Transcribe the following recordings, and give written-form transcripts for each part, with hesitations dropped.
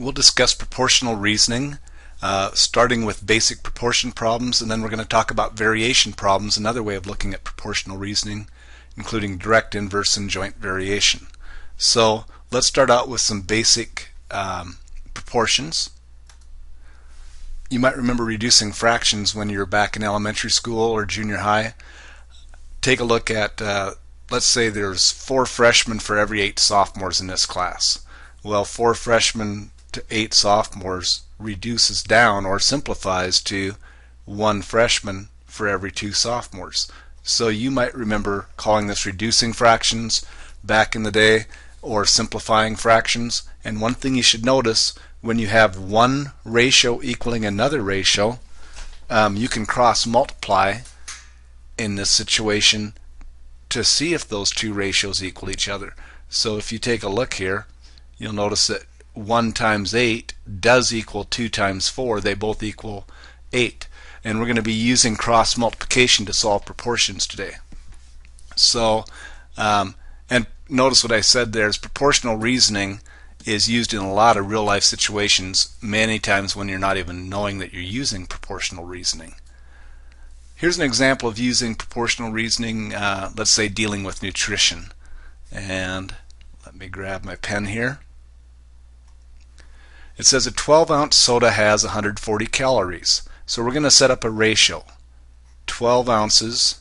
We'll discuss proportional reasoning, starting with basic proportion problems, and then we're going to talk about variation problems, another way of looking at proportional reasoning, including direct, inverse, and joint variation. So let's start out with some basic proportions. You might remember reducing fractions when you're back in elementary school or junior high. Take a look at, let's say there's 4 freshmen for every 8 sophomores in this class. Well, 4 freshmen to 8 sophomores reduces down or simplifies to 1 freshman for every 2 sophomores. So you might remember calling this reducing fractions back in the day or simplifying fractions. And one thing you should notice, when you have one ratio equaling another ratio, you can cross multiply in this situation to see if those two ratios equal each other. So if you take a look here, you'll notice that 1 times 8 does equal 2 times 4. They both equal 8. And we're going to be using cross multiplication to solve proportions today. So, and notice what I said there is proportional reasoning is used in a lot of real life situations, many times when you're not even knowing that you're using proportional reasoning. Here's an example of using proportional reasoning, let's say dealing with nutrition. And let me grab my pen here. It says a 12-ounce soda has 140 calories. So we're going to set up a ratio, 12 ounces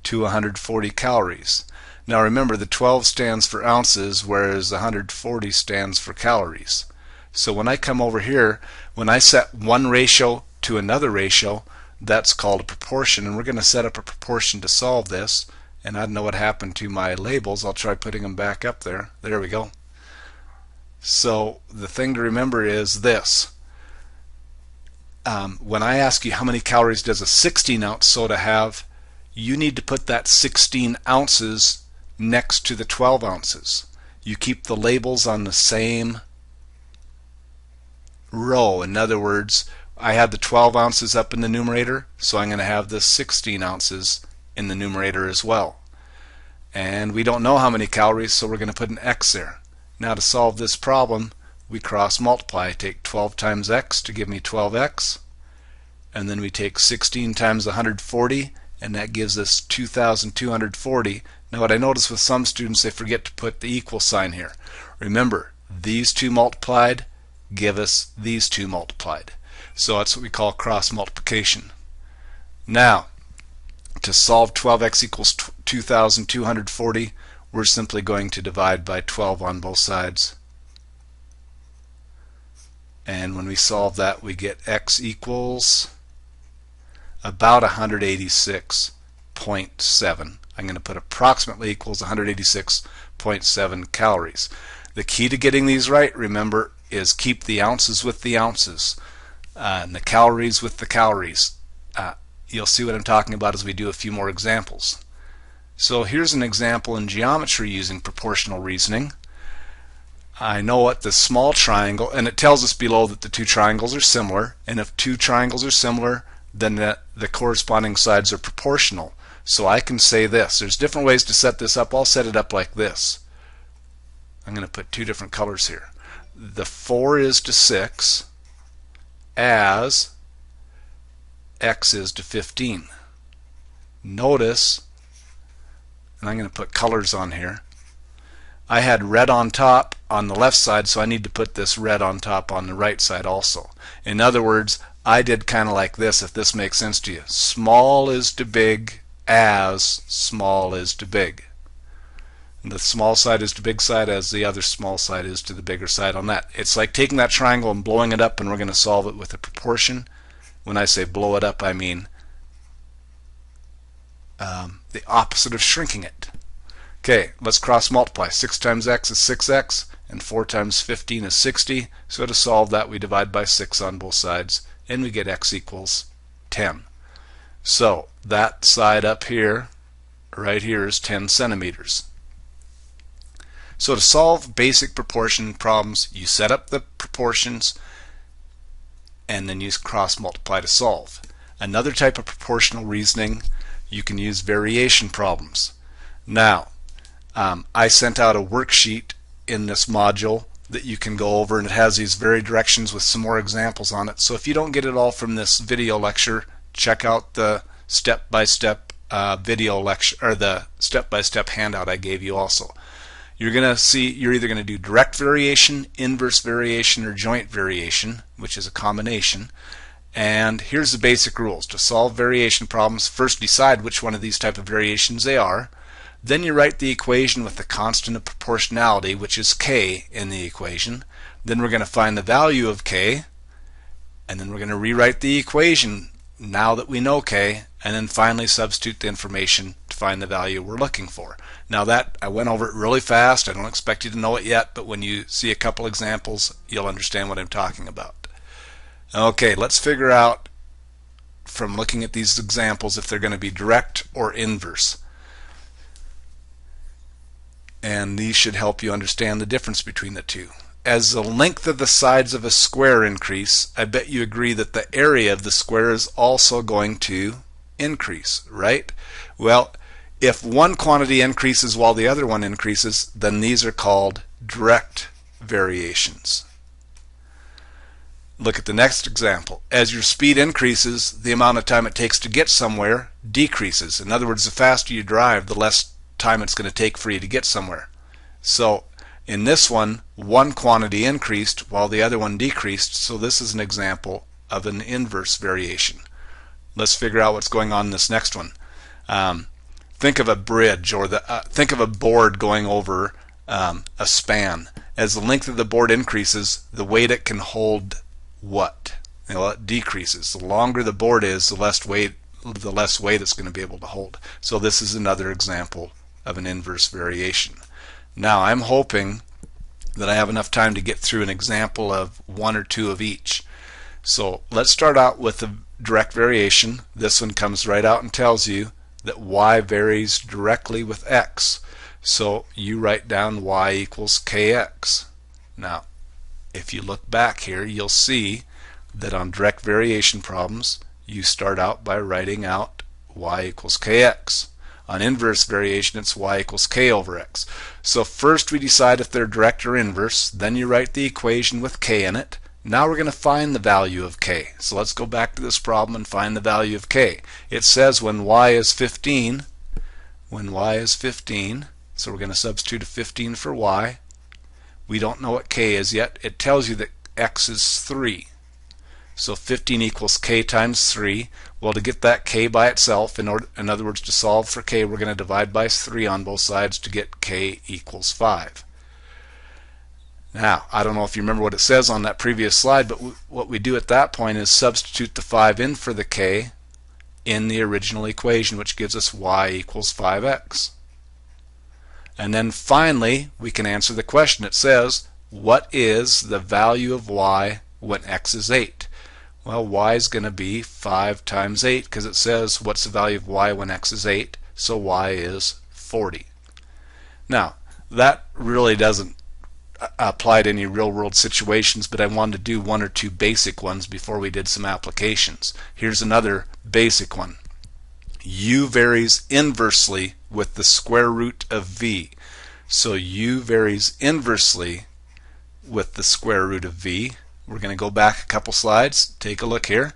to 140 calories. Now remember, the 12 stands for ounces, whereas 140 stands for calories. So when I come over here, when I set one ratio to another ratio, that's called a proportion, and we're going to set up a proportion to solve this. And I don't know what happened to my labels. I'll try putting them back up there. There we go. So the thing to remember is this. When I ask you how many calories does a 16-ounce soda have, you need to put that 16 ounces next to the 12 ounces. You keep the labels on the same row. In other words, I had the 12 ounces up in the numerator, so I'm going to have the 16 ounces in the numerator as well. And we don't know how many calories, so we're going to put an X there. Now to solve this problem, we cross multiply. Take 12 times X to give me 12X, and then we take 16 times 140, and that gives us 2,240. Now what I notice with some students, they forget to put the equal sign here. Remember, these two multiplied give us these two multiplied. So that's what we call cross multiplication. Now, to solve 12x equals 2,240, we're simply going to divide by 12 on both sides. And when we solve that, we get x equals about 186.7. I'm going to put approximately equals 186.7 calories. The key to getting these right, remember, is keep the ounces with the ounces and the calories with the calories. You'll see what I'm talking about as we do a few more examples. So here's an example in geometry using proportional reasoning. I know what the small triangle, and it tells us below that the two triangles are similar, and if two triangles are similar, then the corresponding sides are proportional. So I can say this. There's different ways to set this up. I'll set it up like this. I'm going to put 2 different colors here. The 4 is to 6 as x is to 15. Notice, and I'm going to put colors on here, I had red on top on the left side, so I need to put this red on top on the right side also. In other words, I did kind of like this, if this makes sense to you. Small is to big as small is to big. And the small side is to big side as the other small side is to the bigger side on that. It's like taking that triangle and blowing it up, and we're going to solve it with a proportion. When I say blow it up, I mean the opposite of shrinking it. Okay, let's cross multiply. 6 times x is 6x, and 4 times 15 is 60. So to solve that, we divide by 6 on both sides, and we get x equals 10. So that side up here, right here, is 10 centimeters. So to solve basic proportion problems, you set up the proportions and then use cross multiply to solve. Another type of proportional reasoning, you can use variation problems. Now, I sent out a worksheet in this module that you can go over, and it has these varied directions with some more examples on it. So if you don't get it all from this video lecture, check out the step-by-step video lecture, or the step-by-step handout I gave you also. You're going to see you're either going to do direct variation, inverse variation, or joint variation, which is a combination. And here's the basic rules. To solve variation problems, first decide which one of these type of variations they are. Then you write the equation with the constant of proportionality, which is k, in the equation. Then we're going to find the value of k, and then we're going to rewrite the equation now that we know k, and then finally substitute the information to find the value we're looking for. Now that I went over it really fast, I don't expect you to know it yet, but when you see a couple examples, you'll understand what I'm talking about. Okay, let's figure out from looking at these examples if they're going to be direct or inverse. And these should help you understand the difference between the two. As the length of the sides of a square increase, I bet you agree that the area of the square is also going to increase, right? Well, if one quantity increases while the other one increases, then these are called direct variations. Look at the next example. As your speed increases, the amount of time it takes to get somewhere decreases. In other words, the faster you drive, the less time it's going to take for you to get somewhere. So in this one quantity increased while the other one decreased, so this is an example of an inverse variation. Let's figure out what's going on in this next one. Think of a bridge, or think of a board going over a span. As the length of the board increases, the weight it can hold what? Well, it decreases. The longer the board is, the less weight it's going to be able to hold. So this is another example of an inverse variation. Now I'm hoping that I have enough time to get through an example of one or two of each. So let's start out with the direct variation. This one comes right out and tells you that y varies directly with x. So you write down y equals kx. Now if you look back here, you'll see that on direct variation problems you start out by writing out y equals kx. On inverse variation, it's y equals k over x. So first we decide if they're direct or inverse, then you write the equation with k in it. Now we're going to find the value of k. So let's go back to this problem and find the value of k. It says when y is 15, so we're going to substitute a 15 for y. We don't know what k is yet. It tells you that x is 3. So 15 equals k times 3. Well, to get that k by itself, in other words, to solve for k, we're going to divide by 3 on both sides to get k equals 5. Now, I don't know if you remember what it says on that previous slide, but what we do at that point is substitute the 5 in for the k in the original equation, which gives us y equals 5x. And then finally, we can answer the question. It says, what is the value of y when x is 8? Well, y is going to be 5 times 8, because it says what's the value of y when x is 8, so y is 40. Now, that really doesn't apply to any real-world situations, but I wanted to do one or two basic ones before we did some applications. Here's another basic one. U varies inversely with the square root of v. So u varies inversely with the square root of v. We're going to go back a couple slides. Take a look here.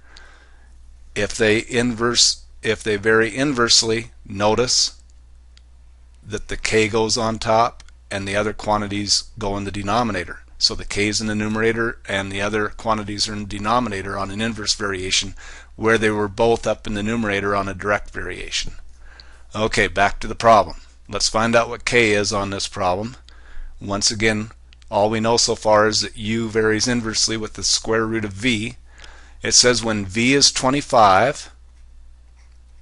If they vary inversely, notice that the k goes on top and the other quantities go in the denominator. So the k is in the numerator and the other quantities are in the denominator on an inverse variation, where they were both up in the numerator on a direct variation. Okay, back to the problem. Let's find out what k is on this problem. Once again, all we know so far is that u varies inversely with the square root of v. It says when v is 25,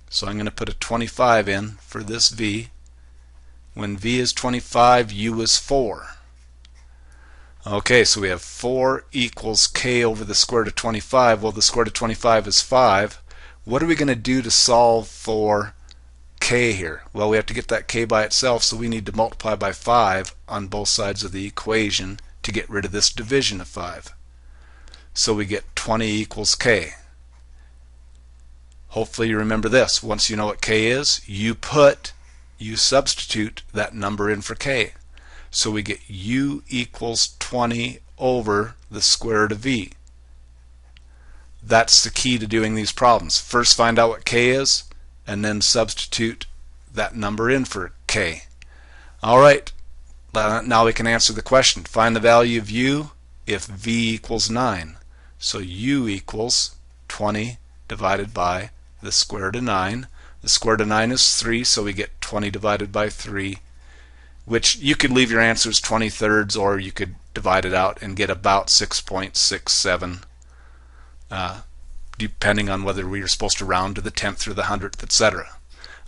so I'm going to put a 25 in for this v. When v is 25, u is 4. Okay, so we have 4 equals k over the square root of 25. Well, the square root of 25 is 5. What are we going to do to solve for k here? Well, we have to get that k by itself, so we need to multiply by 5 on both sides of the equation to get rid of this division of 5. So we get 20 equals k. Hopefully you remember this. Once you know what k is, you substitute that number in for k. So we get u equals 20 over the square root of v. That's the key to doing these problems. First find out what k is, and then substitute that number in for k. Alright, now we can answer the question. Find the value of u if v equals 9. So u equals 20 divided by the square root of 9. The square root of 9 is 3, so we get 20 divided by 3, which you could leave your answers 20/3, or you could divide it out and get about 6.67, depending on whether we are supposed to round to the 10th or the 100th, etc.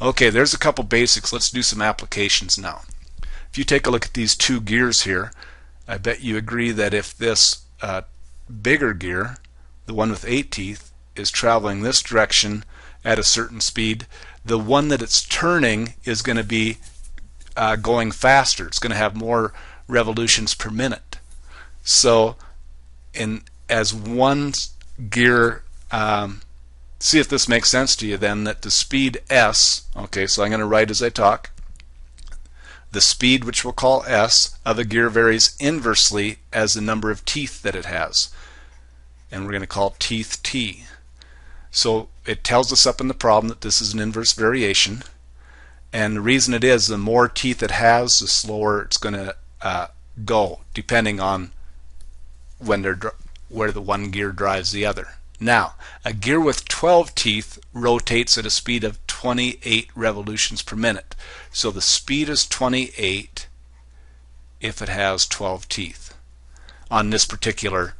Okay, there's a couple basics. Let's do some applications now. If you take a look at these two gears here, I bet you agree that if this bigger gear, the one with 8 teeth, is traveling this direction at a certain speed, the one that it's turning is going to be going faster. It's going to have more revolutions per minute. So as one gear, see if this makes sense to you then, that the speed s, okay, so I'm going to write as I talk, the speed, which we'll call s, of a gear varies inversely as the number of teeth that it has, and we're going to call teeth t. So it tells us up in the problem that this is an inverse variation, and the reason it is, the more teeth it has, the slower it's going to go, depending on where the one gear drives the other. Now, a gear with 12 teeth rotates at a speed of 28 revolutions per minute. So the speed is 28 if it has 12 teeth. On this particular,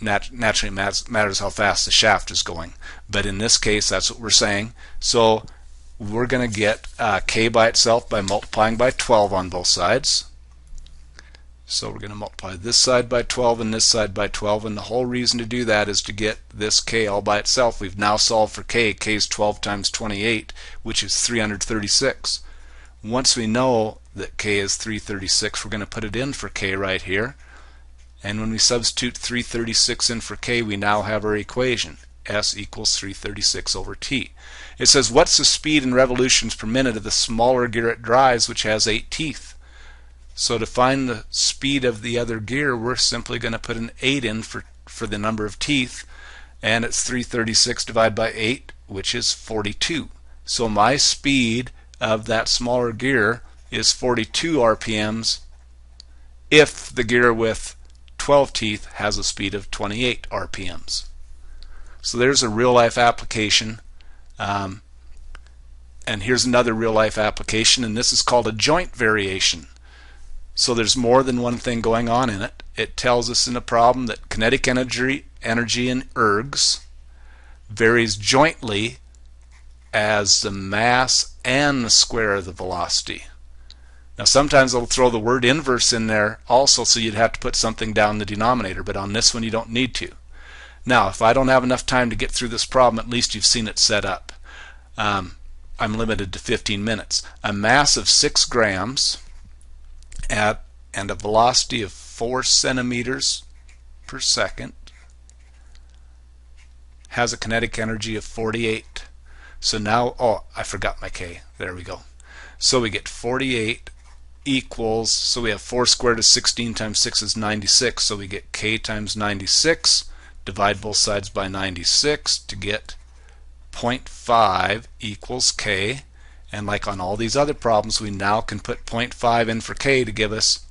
naturally matters how fast the shaft is going. But in this case, that's what we're saying. So we're going to get k by itself by multiplying by 12 on both sides. So we're going to multiply this side by 12 and this side by 12, and the whole reason to do that is to get this k all by itself. We've now solved for k. K is 12 times 28, which is 336. Once we know that k is 336, we're going to put it in for k right here, and when we substitute 336 in for k, we now have our equation. S equals 336 over t. It says, what's the speed in revolutions per minute of the smaller gear it drives, which has 8 teeth? So to find the speed of the other gear, we're simply going to put an 8 in for the number of teeth, and it's 336 divided by 8, which is 42. So my speed of that smaller gear is 42 RPMs if the gear with 12 teeth has a speed of 28 RPMs. So there's a real-life application. And here's another real-life application, and this is called a joint variation. So there's more than one thing going on in it. It tells us in the problem that kinetic energy in ergs varies jointly as the mass and the square of the velocity. Now sometimes they'll throw the word inverse in there also, so you'd have to put something down in the denominator, but on this one you don't need to. Now if I don't have enough time to get through this problem, at least you've seen it set up. I'm limited to 15 minutes. A mass of 6 grams and a velocity of 4 centimeters per second has a kinetic energy of 48. So now, oh, I forgot my k. There we go. So we get 48 equals, so we have 4 squared is 16 times 6 is 96. So we get k times 96. Divide both sides by 96 to get 0.5 equals k. And like on all these other problems, we now can put 0.5 in for k to give us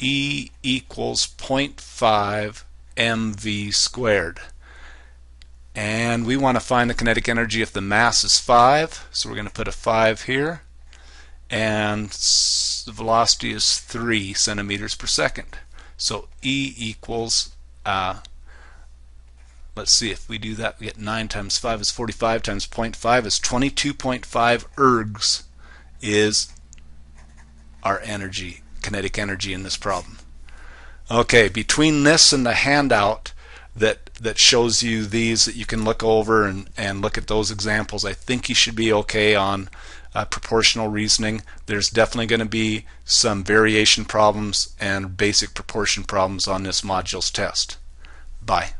E equals 0.5 mv squared. And we want to find the kinetic energy if the mass is 5, so we're going to put a 5 here, and the velocity is 3 centimeters per second. So E equals, let's see, if we do that, we get 9 times 5 is 45 times 0.5 is 22.5 ergs is our energy, kinetic energy in this problem. Okay, between this and the handout that shows you these that you can look over and look at those examples, I think you should be okay on proportional reasoning. There's definitely going to be some variation problems and basic proportion problems on this module's test. Bye.